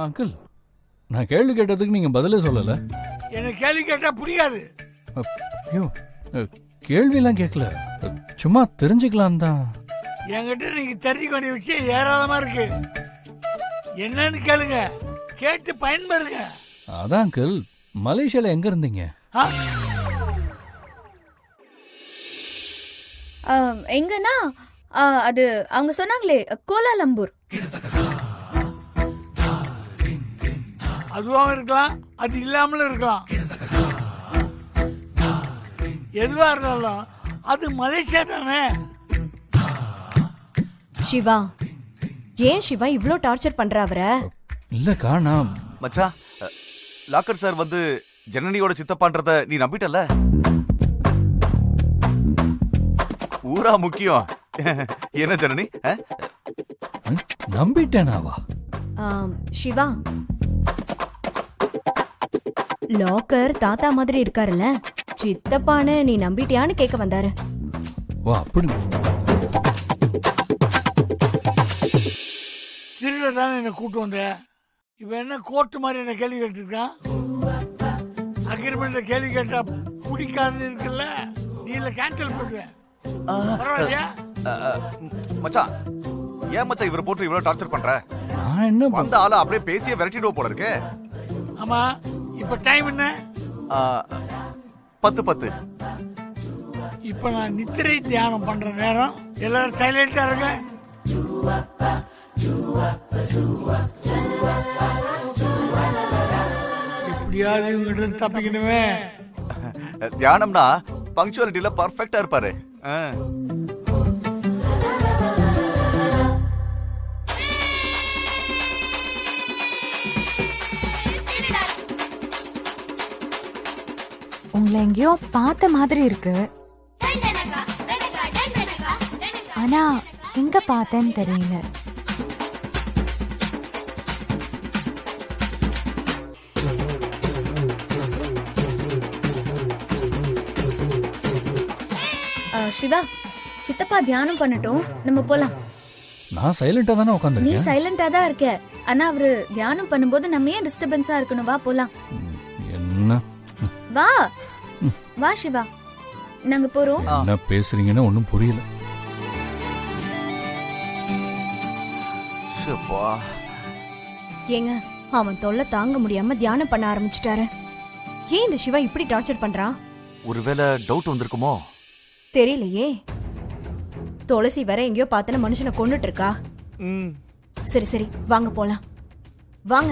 Uncle, நான் கேள்வி கேட்டதுக்கு நீங்க பதிலே சொல்லல. எனக்கு கேள்வி கேட்டா புரியாது. ஐயோ, கேள்வியெல்லாம் கேட்கல, சும்மா தெரிஞ்சுக்கலாம் தான். என்கிட்ட நீங்க தெரிஞ்சுக்க வேண்டிய விஷயம் ஏராளமா இருக்கு. என்னன்னு கேளுங்க, கேட்டு பயன்பெறுங்க. அதான் அங்கிள், மலேசியால எங்க இருந்தீங்க? ஆ? எங்கன்னா அது அவங்க சொன்னாங்களே, கோலாலம்பூர். அதுவாகவும் இருக்கலாம், அது இல்லாமலும் இருக்கலாம். எதுவா இருந்தாலும் அது மலேசியா தானே. சிவா, ஏன் சிவா இவ்ளோ டார்ச்சர் பண்ற அவரை? இல்லக்கா, நான் மச்சான், லாக்கர் சார் வந்து ஜனனியோட சித்தப்பான்றத நீ நம்பிட்டல? ஊரா முக்கியம். என்ன ஜனனி? நம்பிட்டேனாவா? சிவா, லாக்கர் தாத்தா மாதிரி இருக்காருல்ல, சித்தப்பான்னு நீ நம்பிட்டியான்னு கேட்க வந்தாரு. வா, அப்படி திருட தானே என்ன கூட்டு வந்த. இவன் என்ன கோர்ட்டு மாதிரி என்ன கேள்வி கேட்டிருக்கான். அக்ரிமெண்ட்ல கேள்வி கேட்டா பிடிக்காதுன்னு இருக்குல்ல, நீ இல்ல கேன்சல் பண்ணுவேன். பரவாயில்லையா? மச்சான், ஏன் மச்சான் இவரை போட்டு இவ்வளவு டார்ச்சர் பண்ற? நான் என்ன வந்த ஆள அப்படியே பேசிய விரட்டிடுவோம் போல இருக்கு. ஆமா, இப்ப டைம் என்ன? 10:10. இப்ப நான் நித்திரை தியானம் பண்ற நேரம். எல்லாரும் சைலண்டா இருங்க. எப்படியாவது இவங்கிட்ட தப்பிக்கணுமே. தியானம்னா பங்க்சுவாலிட்டில பர்ஃபெக்ட்டா இருப்பாரு. உங்களை எங்கேயோ பார்த்த மாதிரி இருக்கு, ஆனா எங்க பார்த்தேன்னு தெரியல. சிவா, சித்தப்பா தியானம் பண்ணட்டும், நம்ம போலாம். நான் சைலண்டா தானே நீ உட்காந்துருக்கேன். சைலண்டா தான் இருக்க, ஆனா அவரு தியானம் பண்ணும்போது நம்ம ஏன் டிஸ்டர்பன்ஸா இருக்கணும்? வா போலாம். என்ன வா வா சிவா, நாங்க போறோம். என்ன பேசுறீங்கன்னு ஒன்னும் புரியல. ஏங்க, அவன் தொல்லை தாங்க முடியாம தியானம் பண்ண ஆரம்பிச்சிட்டாரு. ஏன் இந்த சிவா இப்படி டார்ச்சர் பண்றான்? ஒருவேளை டவுட் வந்திருக்குமோ? தெரியலையே. துளசி வேற எங்கேயோ பார்த்தன மனுஷனை கொன்னுட்டு இருக்கா. சரி சரி, வாங்க போலாம், வாங்க.